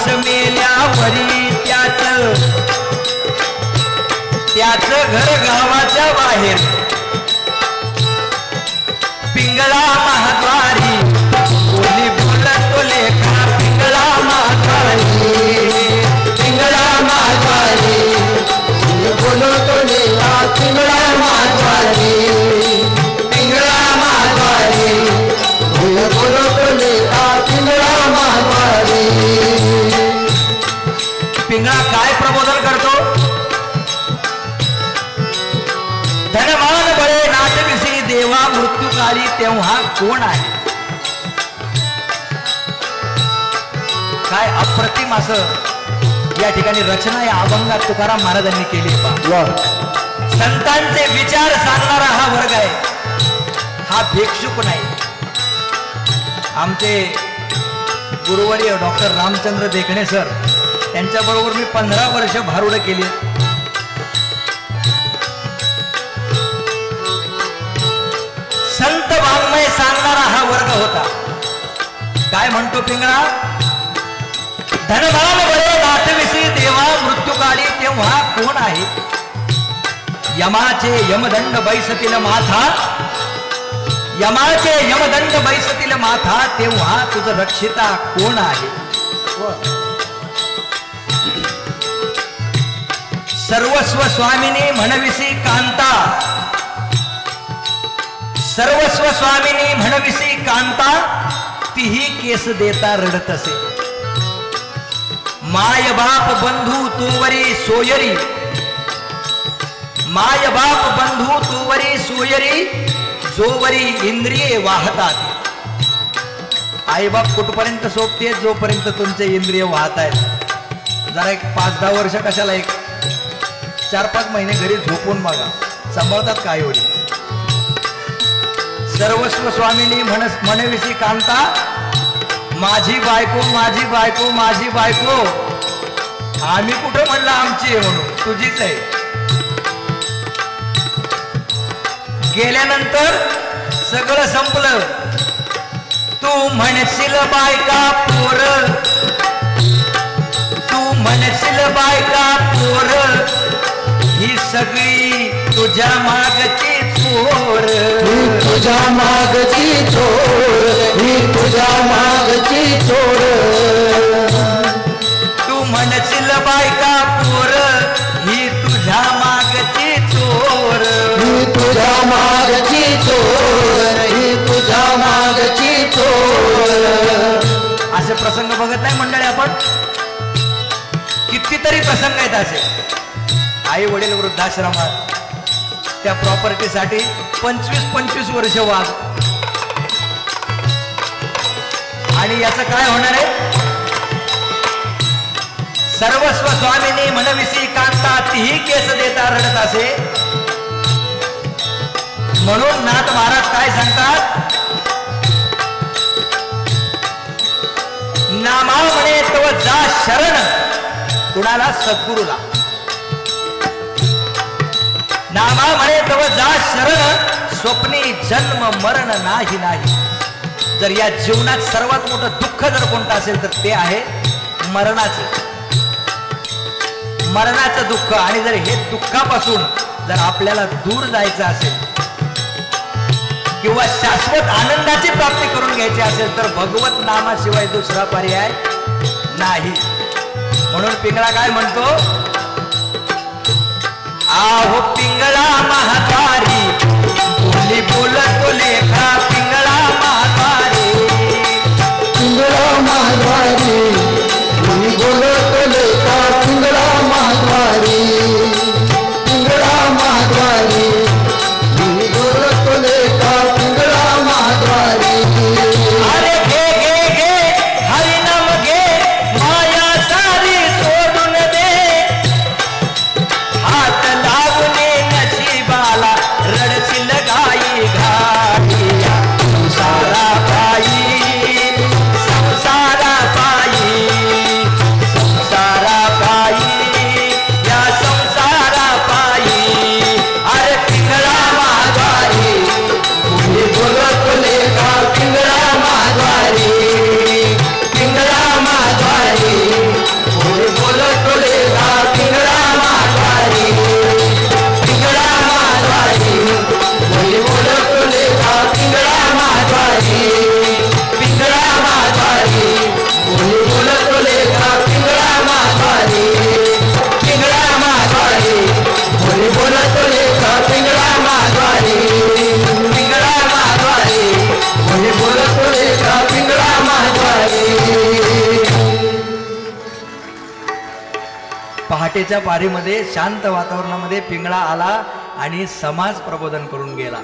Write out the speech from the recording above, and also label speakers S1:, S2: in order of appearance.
S1: माणूस मेल्यावरी त्याच घर गावाच्या बाहेर पिंगळा महाद्वारी कोणी बोलतो लेखा पिंगळा महाद्वारी
S2: पिंगळा महाद्वारी बोलतो लेखा पिंगळा महाद्वारी पिंगळा महाद्वारी बोलतो लेखा पिंगळा महाद्वारी.
S1: पिंगळा काय प्रबोधन करतो? धनवान बळे नाटविसी देवा मृत्यूकाळी तेव्हा कोण आहे? काय अप्रतिम असं या ठिकाणी रचना या अभंगात तुकाराम महाराजांनी केली. संतांचे विचार सांगणारा हा वर्ग आहे, हा भिक्षुक नाही. आमचे गुरुवर्य डॉक्टर रामचंद्र देखणे सर त्यांच्याबरोबर मी 15 वर्ष भारुड केली. संत वाङ्मय सांगणारा हा वर्ग होता. काय म्हणतो पिंगळा? धनवान बळे नाटविसी देवा मृत्यूकाळी तेव्हा कोण आहे? यमाचे यमदंड बैसतील माथा, यमाचे यमदंड बैसतील माथा तेव्हा तुझं रक्षिता कोण आहे? सर्वस्व स्वामिनी म्हणविसी कांता, सर्वस्व स्वामिनी म्हणविसी कांता तीही केस देता रडत असे. माय बाप बंधू तोवरी सोयरी, माय बाप बंधू तोवरी सोयरी जोवरी इंद्रिये वाहतात. आई बाप कुठपर्यंत सोबते? जोपर्यंत तुमचे इंद्रिय वाहत आहेत. जरा एक 5-10 वर्ष कशाला, एक 4-5 महिने घरी झोपून बघा, सांभाळतात काय एवढी. सर्वस्व स्वामिनी म्हणविसी कांता, माझी बायको माझी बायको माझी बायको. आम्ही कुठं म्हणलं आमची आहे म्हणून, तुझीच आहे. गेल्यानंतर सगळं संपलं. तू म्हणशील बायका पोर, तू म्हणशील बायका पोर ही सगळी तुझ्या मागची चोर,
S2: तुझ्या मागची चोर, ही तुझ्या मागची चोर.
S1: तू म्हणशील बायका पोर ही तुझ्या मागची चोर,
S2: ही तुझ्या मागची चोर, ही तुझ्या मागची चोर.
S1: असे प्रसंग बघत नाही मंडळी आपण? कितीतरी प्रसंग आहेत असे. आई वडील वृद्धाश्रमात त्या प्रॉपर्टीसाठी 25-25 वर्ष वाद. आणि याचं काय होणार आहे? सर्वस्व स्वामिनी म्हणविसी कांता तीही केस देता रडत असे. म्हणून नाथ महाराज काय सांगतात? नामा म्हणे तव जा शरण, कुणाला? सद्गुरूला. नामा म्हणे तव जा शरण, स्वप्नी जन्म मरण नाही नाही. जर या जीवनात सर्वात मोठं दुःख जर कोणतं असेल तर ते आहे मरणाचं, मरणाचं दुःख. आणि जर हे दुःखापासून जर आपल्याला दूर जायचं असेल किंवा शाश्वत आनंदाची प्राप्ती करून घ्यायची असेल तर भगवत नामाशिवाय दुसरा पर्याय नाही. म्हणून पिंगळा काय म्हणतो? आहो पिंगळा महाद्वारी बोली बोलतो लेखा पिंगळा महाद्वारी,
S2: पिंगळा महाद्वारी बोली बोलतो लेखा पिंगळा महाद्वारी, पिंगळा महाद्वारी बोली बोलतो लेखा पिंगळा महाद्वारी.
S1: अरे घे घे घे हरिनाम घे, माया सारी सोडून दे, हात लावणे नशिबाला रडशील गाई घाटिया. संसारा पायी पहाटेच्या पारीमध्ये शांत वातावरणामध्ये पिंगळा आला आणि समाज प्रबोधन करून गेला.